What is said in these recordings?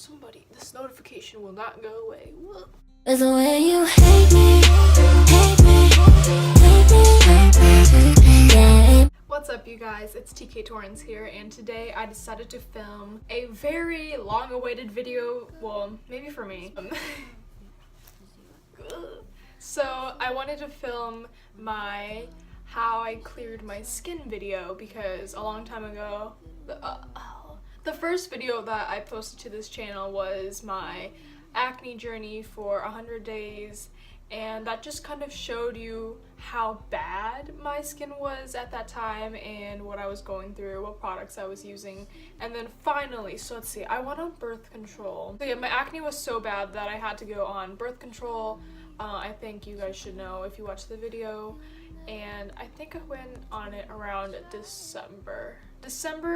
somebody, this notification will not go away. Whoa. With the way you hate me, hate me, hate me, yeah. What's up, you guys? It's TK Torrance here, and today I decided to film a very long-awaited video. Well, maybe for me. So I wanted to film my how I cleared my skin video because a long time ago, the first video that I posted to this channel was my acne journey for 100 days, and that just kind of showed you how bad my skin was at that time and what I was going through, what products I was using. And then finally, so let's see, I went on birth control. So yeah, my acne was so bad that I had to go on birth control. I think you guys should know if you watch the video. And I think I went on it around December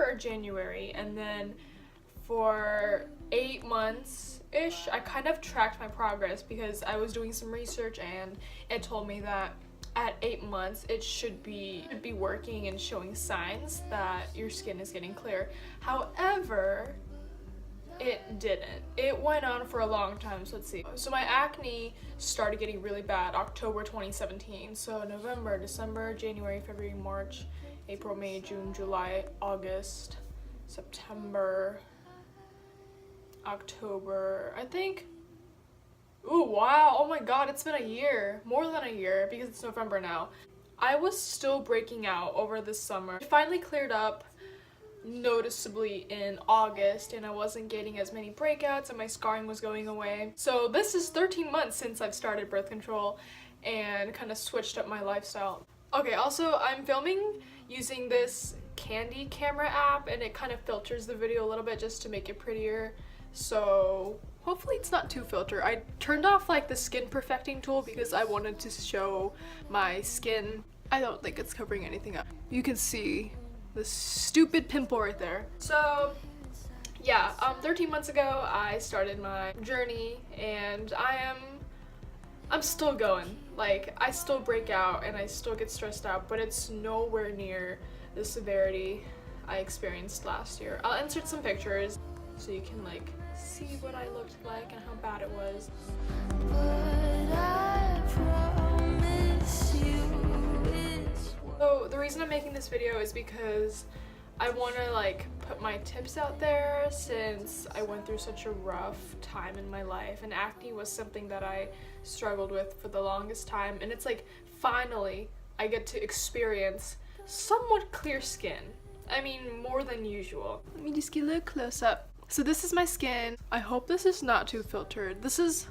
or January, and then for 8 months-ish, I kind of tracked my progress because I was doing some research and it told me that at 8 months it should be working and showing signs that your skin is getting clear. However, it didn't. It went on for a long time, so let's see. So my acne started getting really bad October 2017. So November, December, January, February, March, April, May, June, July, August, September, October, I think. Ooh, wow, oh my god, it's been a year. More than a year because it's November now. I was still breaking out over the summer. It finally cleared up noticeably in August, and I wasn't getting as many breakouts and my scarring was going away. So this is 13 months since I've started birth control and kind of switched up my lifestyle. Okay, also I'm filming using this Candy camera app, and it kind of filters the video a little bit just to make it prettier. So hopefully it's not too filtered. I turned off like the skin perfecting tool because I wanted to show my skin. I don't think it's covering anything up. You can see the stupid pimple right there. So yeah, 13 months ago I started my journey, and I'm still going. Like, I still break out and I still get stressed out, but it's nowhere near the severity I experienced last year. I'll insert some pictures so you can like see what I looked like and how bad it was. So the reason I'm making this video is because I want to like put my tips out there, since I went through such a rough time in my life, and acne was something that I struggled with for the longest time, and it's like finally I get to experience somewhat clear skin. I mean, more than usual. Let me just get a little close up. So this is my skin. I hope this is not too filtered. This is,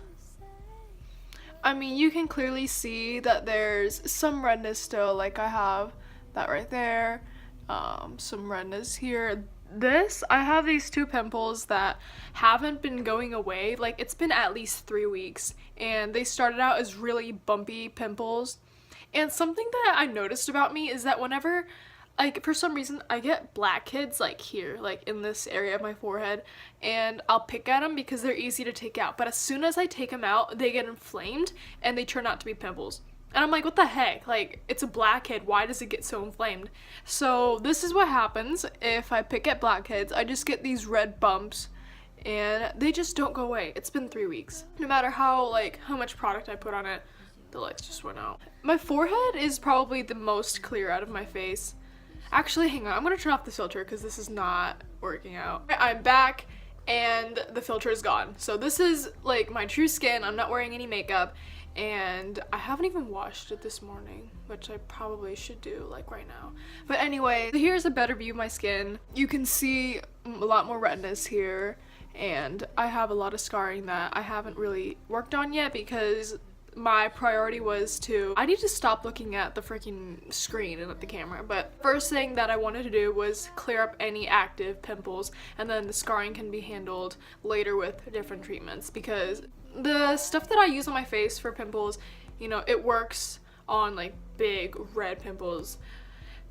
I mean, you can clearly see that there's some redness still. Like, I have that right there, some redness here. I have these 2 pimples that haven't been going away. Like, it's been at least 3 weeks, and they started out as really bumpy pimples. And something that I noticed about me is that whenever, like, for some reason, I get blackheads, like here, like in this area of my forehead, and I'll pick at them because they're easy to take out. But as soon as I take them out, they get inflamed and they turn out to be pimples. And I'm like, what the heck? Like, it's a blackhead. Why does it get so inflamed? So this is what happens if I pick at blackheads. I just get these red bumps and they just don't go away. It's been 3 weeks. No matter how much product I put on it, the lights just went out. My forehead is probably the most clear out of my face. Actually, hang on, I'm gonna turn off the filter because this is not working out. I'm back and the filter is gone. So this is like my true skin. I'm not wearing any makeup, and I haven't even washed it this morning, which I probably should do like right now. But anyway, here's a better view of my skin. You can see a lot more redness here, and I have a lot of scarring that I haven't really worked on yet because my priority was I need to stop looking at the freaking screen and at the camera. But first thing that I wanted to do was clear up any active pimples, and then the scarring can be handled later with different treatments, because the stuff that I use on my face for pimples, you know, it works on like big red pimples,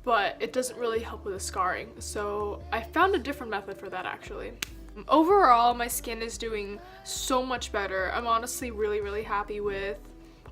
but it doesn't really help with the scarring. So I found a different method for that actually. Overall, my skin is doing so much better. I'm honestly really happy with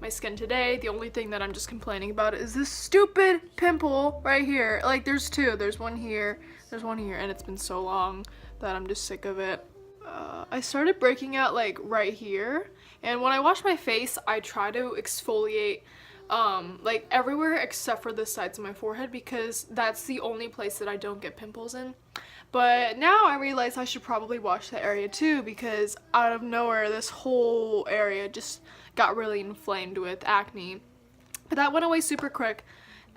my skin today. The only thing that I'm just complaining about is this stupid pimple right here. Like, there's 2. There's one here, and it's been so long that I'm just sick of it. I started breaking out like right here, and when I wash my face I try to exfoliate like everywhere except for the sides of my forehead because that's the only place that I don't get pimples in. But now I realize I should probably wash that area too because out of nowhere this whole area just got really inflamed with acne. But that went away super quick.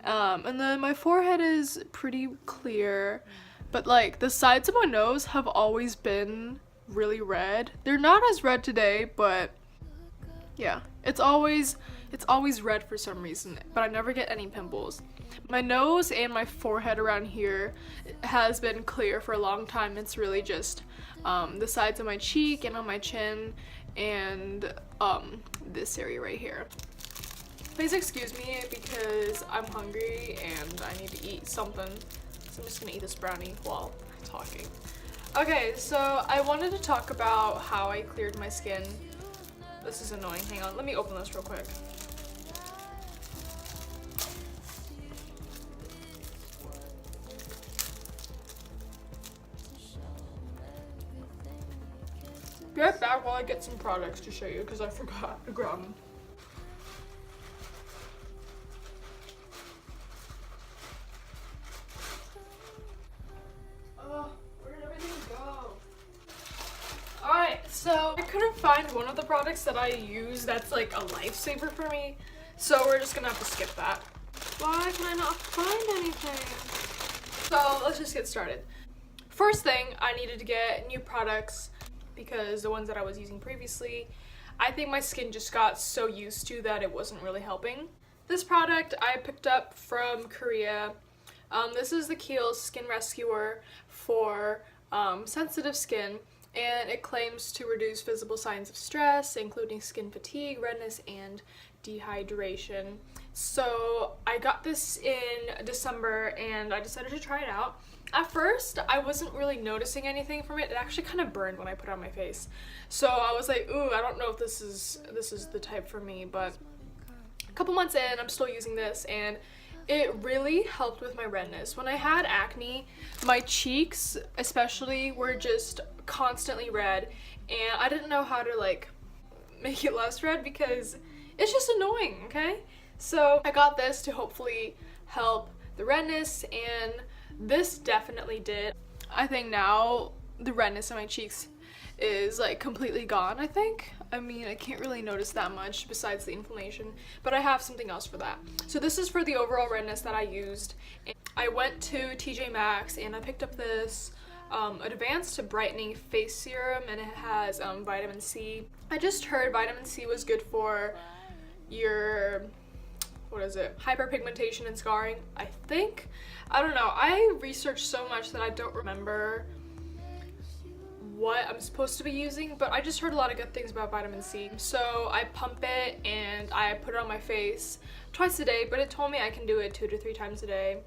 And then my forehead is pretty clear, but like the sides of my nose have always been really red. They're not as red today, but yeah, it's always red for some reason, but I never get any pimples. My nose and my forehead around here has been clear for a long time. It's really just the sides of my cheek and on my chin and this area right here. Please excuse me because I'm hungry and I need to eat something. So I'm just gonna eat this brownie while talking. Okay, so I wanted to talk about how I cleared my skin. This is annoying. Hang on, let me open this real quick. Be right back while I get some products to show you because I forgot to grab them. Where did everything go? Alright, so I couldn't find one of the products that I use that's like a lifesaver for me, so we're just gonna have to skip that. Why can I not find anything? So let's just get started. First thing, I needed to get new products because the ones that I was using previously, I think my skin just got so used to that it wasn't really helping. This product I picked up from Korea. This is the Kiehl's Skin Rescuer for sensitive skin, and it claims to reduce visible signs of stress, including skin fatigue, redness, and dehydration. So I got this in December and I decided to try it out. At first, I wasn't really noticing anything from it. It actually kind of burned when I put it on my face. So I was like, ooh, I don't know if this is the type for me, but a couple months in, I'm still using this and it really helped with my redness. When I had acne, my cheeks especially were just constantly red and I didn't know how to like make it less red because it's just annoying, okay? So I got this to hopefully help the redness and this definitely did. I think now the redness on my cheeks is like completely gone, I think. I mean, I can't really notice that much besides the inflammation, but I have something else for that. So this is for the overall redness that I used. I went to TJ Maxx and I picked up this advanced brightening face serum and it has vitamin C. I just heard vitamin C was good for your, what is it, hyperpigmentation and scarring, I think. I don't know. I researched so much that I don't remember what I'm supposed to be using, but I just heard a lot of good things about vitamin C. So I pump it and I put it on my face twice a day, but it told me I can do it 2 to 3 times a day.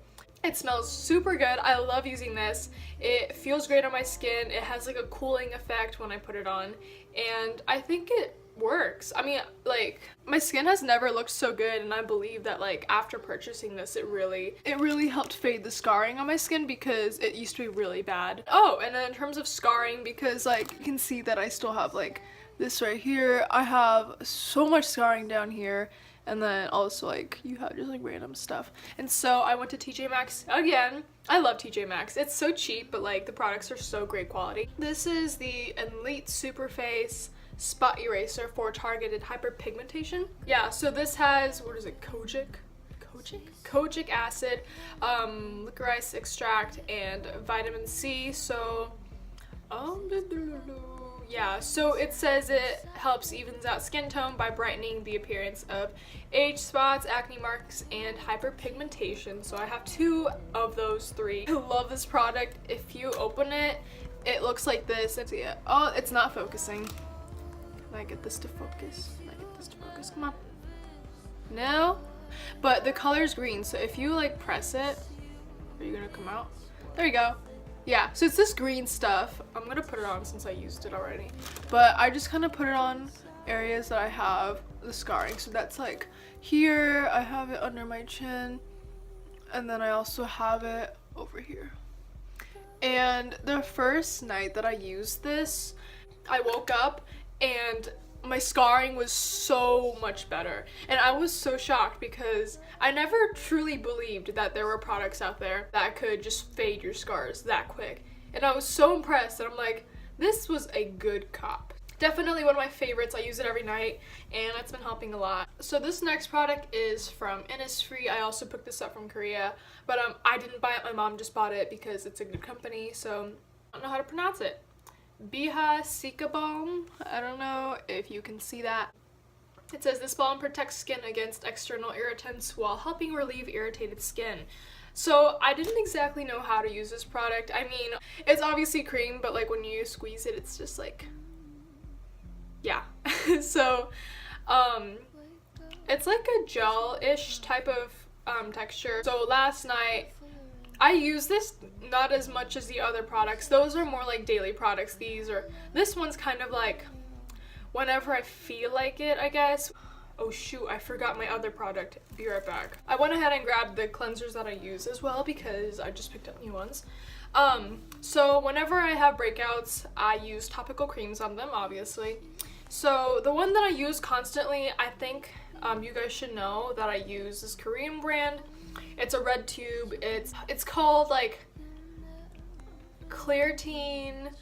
It smells super good. I love using this. It feels great on my skin. It has like a cooling effect when I put it on, and I think it works. I mean, like, my skin has never looked so good, and I believe that like after purchasing this it really helped fade the scarring on my skin because it used to be really bad. Oh, and then in terms of scarring, because like you can see that I still have like this right here, I have so much scarring down here, and then also like you have just like random stuff. And so I went to TJ Maxx again. I love TJ Maxx. It's so cheap, but like the products are so great quality. This is the Elite Superface Spot Eraser for targeted hyperpigmentation. Yeah, so this has, what is it, kojic acid, licorice extract, and vitamin C. So yeah, so it says it helps evens out skin tone by brightening the appearance of age spots, acne marks, and hyperpigmentation. So I have 2 of those 3. I love this product. If you open it, it looks like this. Oh, it's not focusing. Can I get this to focus? Can I get this to focus? Come on. No? But the color's green, so if you like press it, are you gonna come out? There you go. Yeah, so it's this green stuff. I'm gonna put it on since I used it already. But I just kind of put it on areas that I have the scarring. So that's like here, I have it under my chin, and then I also have it over here. And the first night that I used this, I woke up and my scarring was so much better. And I was so shocked because I never truly believed that there were products out there that could just fade your scars that quick. And I was so impressed that I'm like, this was a good cop. Definitely one of my favorites. I use it every night and it's been helping a lot. So this next product is from Innisfree. I also picked this up from Korea, but I didn't buy it. My mom just bought it because it's a good company, so I don't know how to pronounce it. Biha Sika Balm. I don't know if you can see that. It says this balm protects skin against external irritants while helping relieve irritated skin. So I didn't exactly know how to use this product. I mean, it's obviously cream, but like when you squeeze it, it's just like, yeah. So it's like a gel-ish type of texture. So last night I use this not as much as the other products. Those are more like daily products. This one's kind of like whenever I feel like it, I guess. Oh shoot, I forgot my other product. Be right back. I went ahead and grabbed the cleansers that I use as well because I just picked up new ones. So whenever I have breakouts, I use topical creams on them, obviously. So the one that I use constantly, I think you guys should know that I use this Korean brand. It's a red tube. It's called like Claritin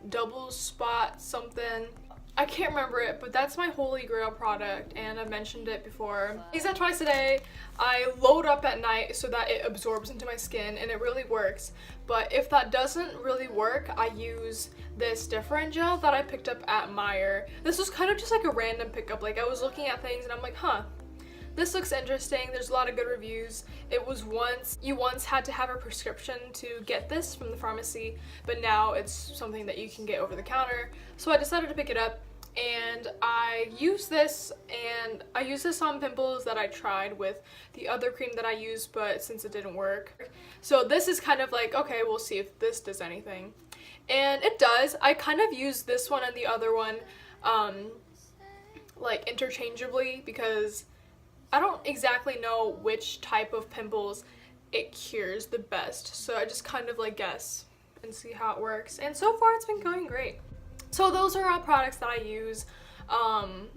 Double Spot something. I can't remember it, but that's my holy grail product, and I've mentioned it before. I use that twice a day. I load up at night so that it absorbs into my skin, and it really works. But if that doesn't really work, I use this different gel that I picked up at Meijer. This was kind of just like a random pickup. Like I was looking at things and I'm like, huh, this looks interesting. There's a lot of good reviews. You once had to have a prescription to get this from the pharmacy, but now it's something that you can get over the counter. So I decided to pick it up and I use this on pimples that I tried with the other cream that I used, but since it didn't work. So this is kind of like, okay, we'll see if this does anything. And it does. I kind of use this one and the other one like interchangeably because I don't exactly know which type of pimples it cures the best, so I just kind of like guess and see how it works, and so far it's been going great. So those are all products that I use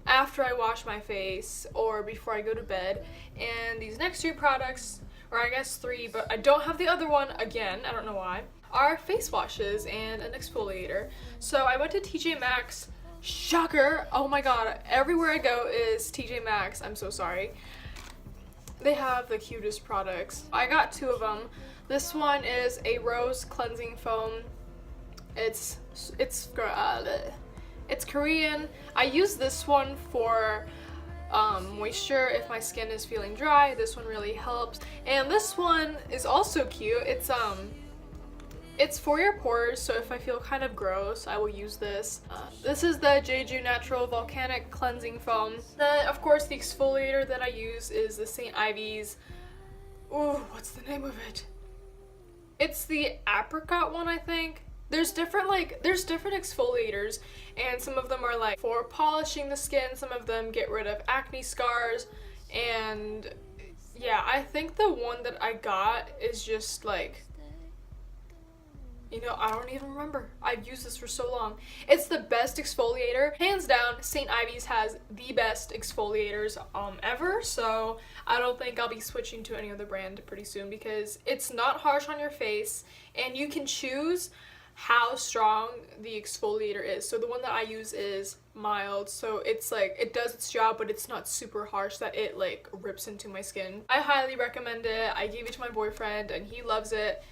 after I wash my face or before I go to bed, and these next two products, or I guess three, but I don't have the other one again, I don't know why, are face washes and an exfoliator. So I went to TJ Maxx. Shocker! Oh my god, everywhere I go is TJ Maxx. I'm so sorry. They have the cutest products. I got two of them. This one is a rose cleansing foam. It's Korean. I use this one for moisture if my skin is feeling dry. This one really helps. And this one is also cute. It's for your pores, so if I feel kind of gross, I will use this. This is the Jeju Natural Volcanic Cleansing Foam. Then, of course, the exfoliator that I use is the St. Ivy's. Ooh, what's the name of it? It's the apricot one, I think. There's different exfoliators, and some of them are like for polishing the skin, some of them get rid of acne scars, and yeah, I think the one that I got is just like, you know, I don't even remember. I've used this for so long. It's the best exfoliator. Hands down, St. Ivy's has the best exfoliators ever, so I don't think I'll be switching to any other brand pretty soon because it's not harsh on your face, and you can choose how strong the exfoliator is. So the one that I use is mild, so it's like, it does its job, but it's not super harsh that it like rips into my skin. I highly recommend it. I gave it to my boyfriend, and he loves it.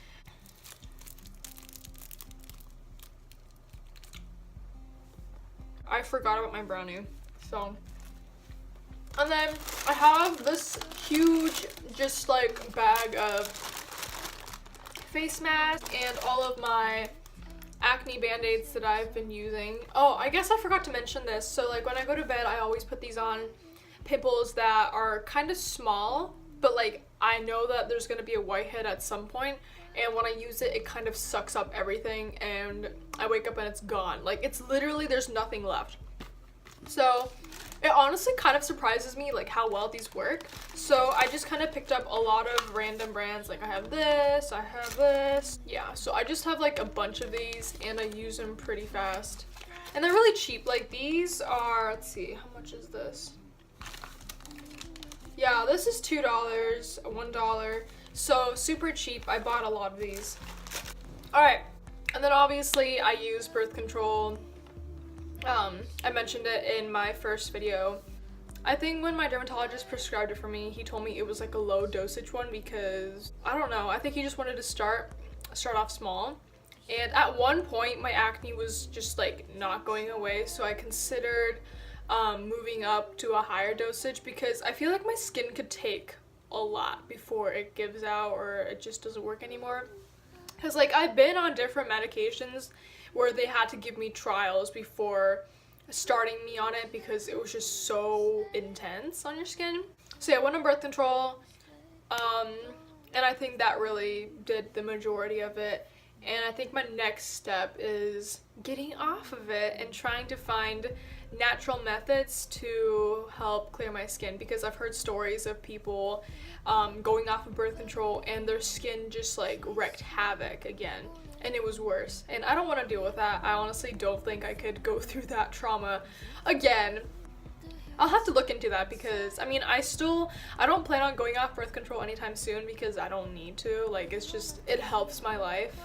I forgot about my brownie, so. And then I have this huge, just like, bag of face masks and all of my acne band-aids that I've been using. Oh, I guess I forgot to mention this. So like when I go to bed, I always put these on pimples that are kind of small, but like I know that there's gonna be a whitehead at some point, and when I use it, it kind of sucks up everything, and I wake up and it's gone. Like, it's literally, there's nothing left. So it honestly kind of surprises me like how well these work. So I just kind of picked up a lot of random brands. Like I have this, yeah, so I just have like a bunch of these and I use them pretty fast. And they're really cheap. Like these are, let's see, how much is this? Yeah, this is $2, $1. So super cheap. I bought a lot of these. Alright, and then obviously I use birth control. I mentioned it in my first video. I think when my dermatologist prescribed it for me, he told me it was like a low dosage one because, I don't know, I think he just wanted to start off small. And at one point my acne was just like not going away, so I considered moving up to a higher dosage because I feel like my skin could take a lot before it gives out or it just doesn't work anymore. Because like I've been on different medications where they had to give me trials before starting me on it because it was just so intense on your skin. So yeah, I went on birth control, and I think that really did the majority of it. And I think my next step is getting off of it and trying to find natural methods to help clear my skin, because I've heard stories of people going off of birth control and their skin just like wreaked havoc again, and it was worse. And I don't want to deal with that. I honestly don't think I could go through that trauma again. I'll have to look into that because, I mean, I don't plan on going off birth control anytime soon because I don't need to. Like, it's just, it helps my life.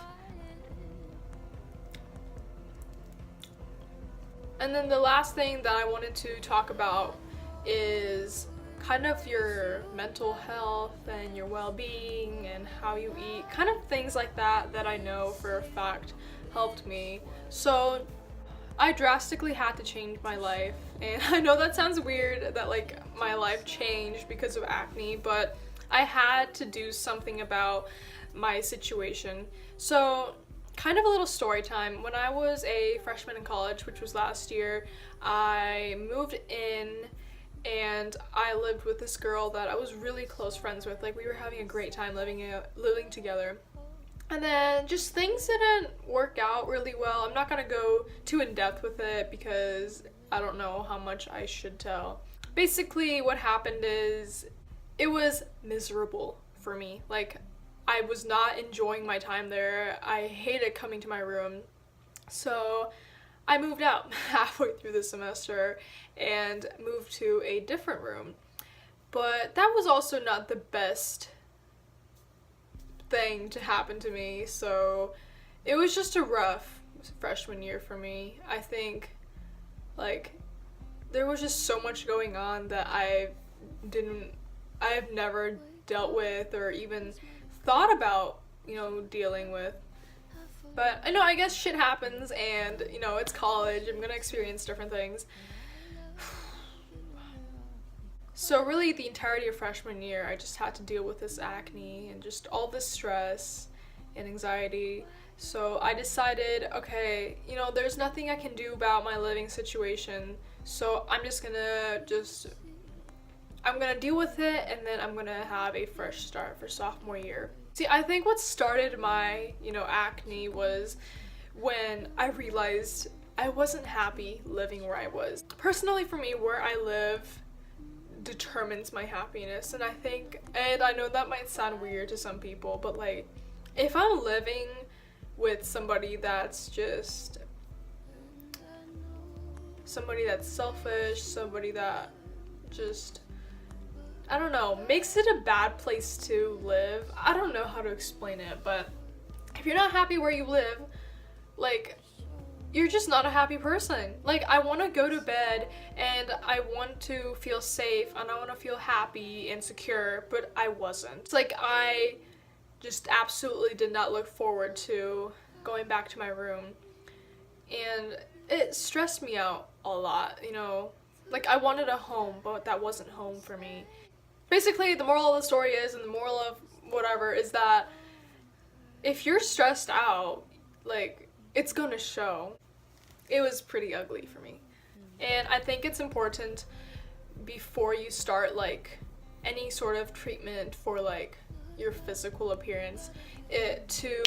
And then the last thing that I wanted to talk about is kind of your mental health and your well-being and how you eat, kind of things like that that I know for a fact helped me. So I drastically had to change my life, and I know that sounds weird that like my life changed because of acne, but I had to do something about my situation. So kind of a little story time. When I was a freshman in college, which was last year, I moved in and I lived with this girl that I was really close friends with. Like, we were having a great time living together. And then just things didn't work out really well. I'm not gonna go too in depth with it because I don't know how much I should tell. Basically, what happened is it was miserable for me. Like, I was not enjoying my time there. I hated coming to my room. So I moved out halfway through the semester and moved to a different room. But that was also not the best thing to happen to me. So it was just a rough freshman year for me. I think like there was just so much going on that I've never dealt with or even thought about, dealing with. But I know, I guess shit happens, and it's college. I'm gonna experience different things. So really the entirety of freshman year I just had to deal with this acne and just all this stress and anxiety. So I decided, okay, there's nothing I can do about my living situation, so I'm gonna deal with it, and then I'm gonna have a fresh start for sophomore year. See, I think what started my, acne was when I realized I wasn't happy living where I was. Personally, for me, where I live determines my happiness, and I know that might sound weird to some people, but like, if I'm living with somebody that's selfish, somebody that just, I don't know, makes it a bad place to live. I don't know how to explain it, but if you're not happy where you live, like, you're just not a happy person. Like, I want to go to bed and I want to feel safe and I want to feel happy and secure, but I wasn't. It's like I just absolutely did not look forward to going back to my room, and it stressed me out a lot, Like, I wanted a home, but that wasn't home for me. Basically, the moral of the story is, and the moral of whatever, is that if you're stressed out, like, it's gonna show. It was pretty ugly for me. And I think it's important before you start, like, any sort of treatment for, like, your physical appearance, to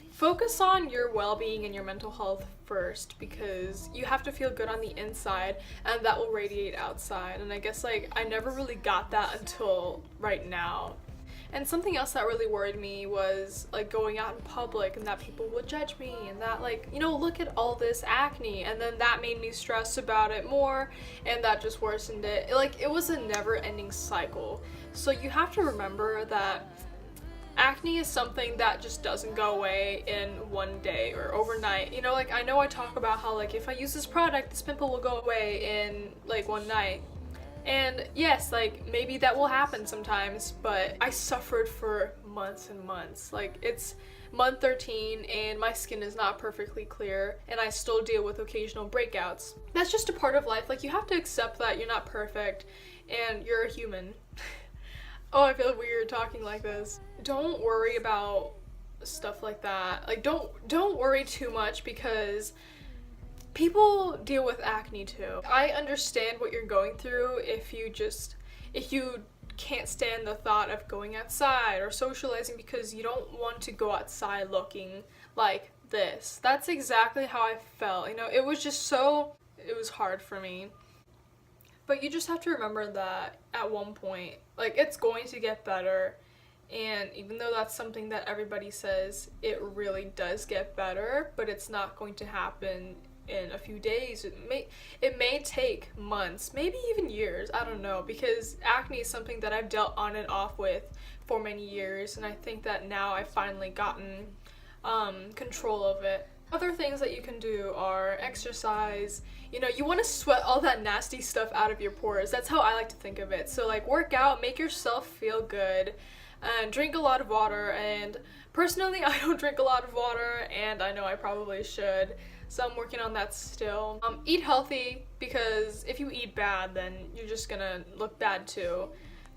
focus on your well-being and your mental health first, because you have to feel good on the inside and that will radiate outside. And I guess, like, I never really got that until right now. And something else that really worried me was like going out in public and that people would judge me and that, like, you know, look at all this acne, and then that made me stress about it more, and that just worsened it. Like, it was a never-ending cycle. So you have to remember that acne is something that just doesn't go away in one day or overnight. You know, like, I know I talk about how, like, if I use this product, this pimple will go away in like one night. And yes, like, maybe that will happen sometimes, but I suffered for months and months. Like, it's month 13 and my skin is not perfectly clear, and I still deal with occasional breakouts. That's just a part of life. Like, you have to accept that you're not perfect and you're a human. Oh, I feel weird talking like this. Don't worry about stuff like that. Like, don't worry too much, because people deal with acne too. I understand what you're going through if you can't stand the thought of going outside or socializing because you don't want to go outside looking like this. That's exactly how I felt. You know, it was hard for me. But you just have to remember that at one point, like, it's going to get better. And even though that's something that everybody says, it really does get better, but it's not going to happen in a few days. It may take months, maybe even years, I don't know, because acne is something that I've dealt on and off with for many years, and I think that now I've finally gotten control of it. Other things that you can do are exercise. You know, you want to sweat all that nasty stuff out of your pores. That's how I like to think of it. So, like, work out, make yourself feel good, and drink a lot of water. And personally, I don't drink a lot of water, and I know I probably should. So I'm working on that still. Eat healthy, because if you eat bad, then you're just gonna look bad too.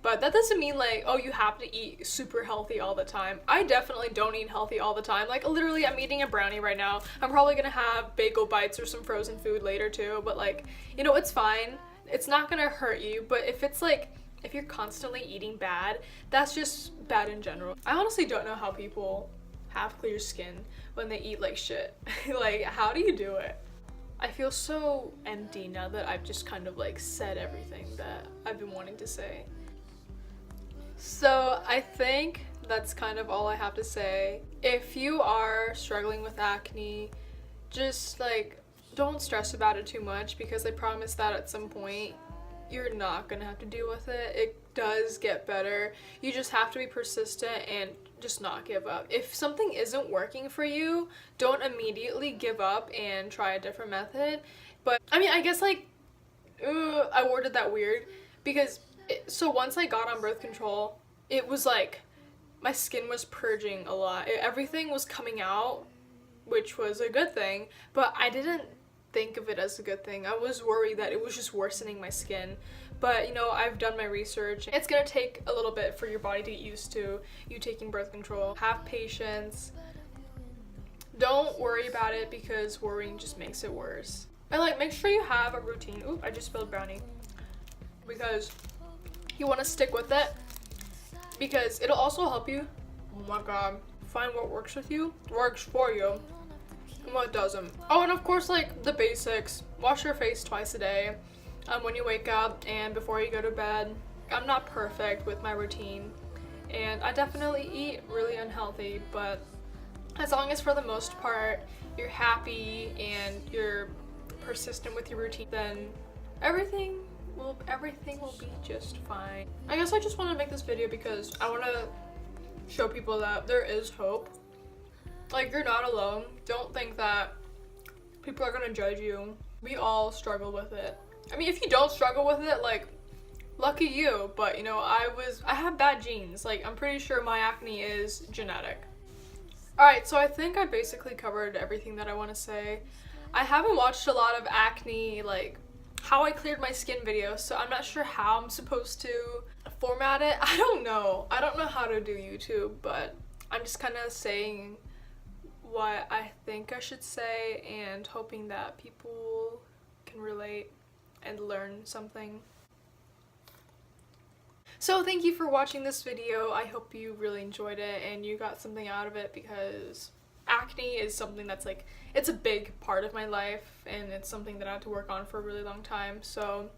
But that doesn't mean, like, oh, you have to eat super healthy all the time. I definitely don't eat healthy all the time. Like, literally, I'm eating a brownie right now. I'm probably gonna have bagel bites or some frozen food later too, but, like, you know, it's fine. It's not gonna hurt you, but if it's like, if you're constantly eating bad, that's just bad in general. I honestly don't know how people have clear skin when they eat like shit. Like, how do you do it? I feel so empty now that I've just kind of, like, said everything that I've been wanting to say. So I think that's kind of all I have to say. If you are struggling with acne, just, like, don't stress about it too much, because I promise that at some point you're not gonna have to deal with it. It does get better. You just have to be persistent and just not give up. If something isn't working for you, don't immediately give up and try a different method. But I mean, I guess, like, I worded that weird, because so once I got on birth control, it was like my skin was purging a lot. Everything was coming out, which was a good thing, but I didn't think of it as a good thing. I was worried that it was just worsening my skin. But, you know, I've done my research. It's gonna take a little bit for your body to get used to you taking birth control. Have patience. Don't worry about it, because worrying just makes it worse. And, like, make sure you have a routine. Oop, I just spilled brownie. Because you want to stick with it, because it'll also help you, oh my god, find what works with you, works for you, and what doesn't. Oh, and of course, like, the basics. Wash your face twice a day, when you wake up and before you go to bed. I'm not perfect with my routine, and I definitely eat really unhealthy, but as long as for the most part you're happy and you're persistent with your routine, then everything will be just fine. I guess I just want to make this video because I want to show people that there is hope. Like, you're not alone. Don't think that people are gonna judge you. We all struggle with it. I mean, if you don't struggle with it, like, lucky you, but, you know, I have bad genes. Like, I'm pretty sure my acne is genetic. Alright, so I think I basically covered everything that I want to say. I haven't watched a lot of acne, like, how I cleared my skin videos, so I'm not sure how I'm supposed to format it. I don't know how to do YouTube, but I'm just kind of saying what I think I should say and hoping that people can relate and learn something. So thank you for watching this video. I hope you really enjoyed it and you got something out of it, because acne is something that's, like, it's a big part of my life, and it's something that I had to work on for a really long time. So,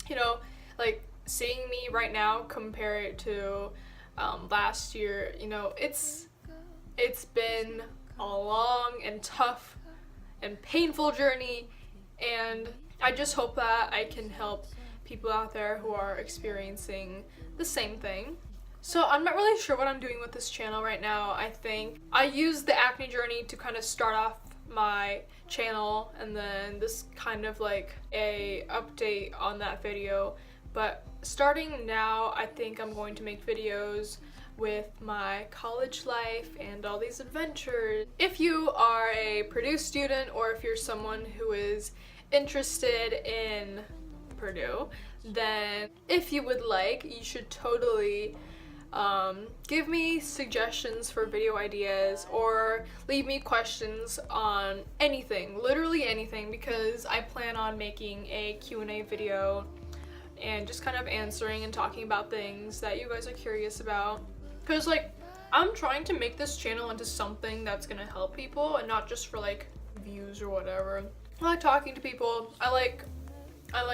you know, like, seeing me right now, compare it to last year. You know, it's been a long and tough and painful journey, and I just hope that I can help people out there who are experiencing the same thing. So I'm not really sure what I'm doing with this channel right now. I think I used the acne journey to kind of start off my channel, and then this kind of like a update on that video. But starting now, I think I'm going to make videos with my college life and all these adventures. If you are a Purdue student, or if you're someone who is interested in Purdue, then if you would like, you should totally give me suggestions for video ideas, or leave me questions on anything, literally anything, because I plan on making a Q&A video and just kind of answering and talking about things that you guys are curious about. Because like, I'm trying to make this channel into something that's gonna help people and not just for like views or whatever. I like talking to people. I like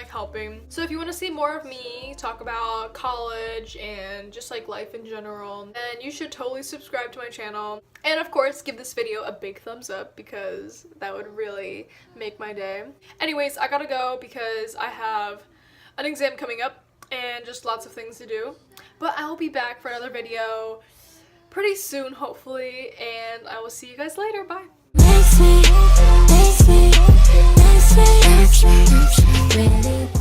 helping. So if you want to see more of me talk about college and just like life in general, then you should totally subscribe to my channel. And of course, give this video a big thumbs up, because that would really make my day. Anyways, I gotta go because I have an exam coming up and just lots of things to do. But I'll be back for another video pretty soon, hopefully, and I will see you guys later. Bye. Makes me really